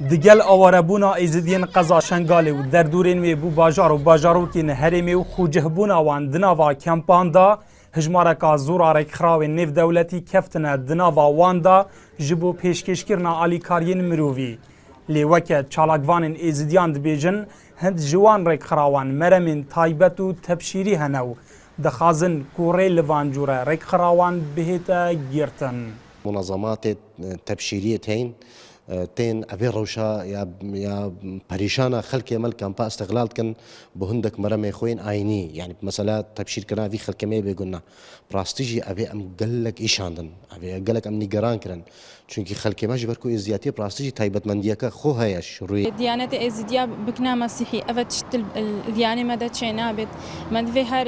دگل آواربونا ایزدین قضا شنگالی و در دورین می بو باجار و باجاروکین هرمی و خوجهبونا وان دناوا کمپاندا هجمارکا زورارک خراوی نیف دولتی کفتنه دناوا واندا جبو پیشکشکرنا آلیکارین مرووی. لیوکه چالاکوانین ایزدیان دبیجن هند جوان رک خراوان مرمین تایبت و تبشیری هنو دخازن کوری لوانجوره رک خراوان بهتا گیرتن. منظمات تبشيرية تين أبي روشا يا بريشانا خلق يمل كان با استغلال كان بهندك مرمي خوين عيني يعني مثلا تبشير كنا في خلق ما بيقولنا براستيجي أبي أم قلك إيش عندن أبي قلك أم نيجران كرن چونكي خلق ما جبركو إزدياتي براستيجي تايبت من دياك خو هياش روي ديانة إزديا بكنا مسيحي أفتشت الديانة مدى تشينابت من في هر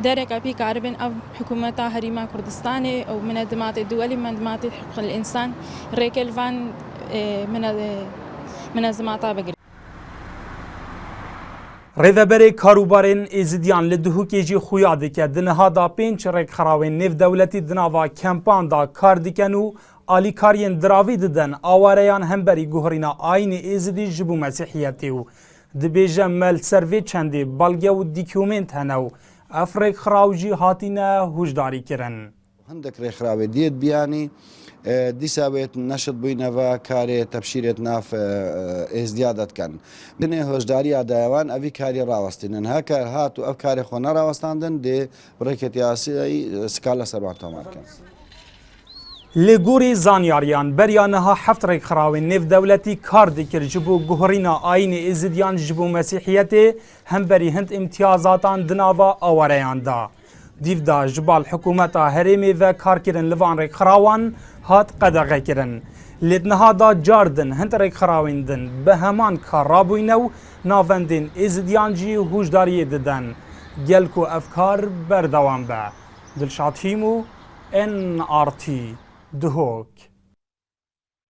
درك أبي كاربن أو حكومة هريمة كردستان أو منظمات الدولي منظمات حقوق الإنسان ريكل فان منظمات بقر ریذبری کاروبارین ایزدیان لدهوکیجی خویاده که دنها دا پینچ رک خراوین نیف دولتی دناوا کمپان دا کار دیکنو آلیکارین دراوی ددن آواریان همبری گوهرینا آین ایزدی جبو مسیحیتی و دبیجه مل سروی چندی بلگه و دیکومنت هنو افرک خراوجی هاتینه هوشداری کرن. هندك رخراوي ديت بياني دي سابت نشط بينها كاري تبشيرت ناف ازديادت كان دني هوشداري دايوان افي كاري راوستين هكا هاتو افكاري خونا راوستاندن دي بركت ياسي سكالا سربانتو ماركن لگوری زانیاریان بریانها هفت رک خراوین نیف دولتی کار دیکر جبو گوهرینا آین ازدیان جبو مسیحیت همبری هند امتیازاتان دناوا آواریان دا. دیو دا جبال حکومتا هرمی و کار کرن لوان رک خراوان هات قدغه کرن. لیدنها دا جاردن هند رک خراوین دن به همان کار رابوینو ناوندین ازدیان جی هوشداری ددن. گلکو افکار بردوان با. دلشاد هیمو NRT دهوک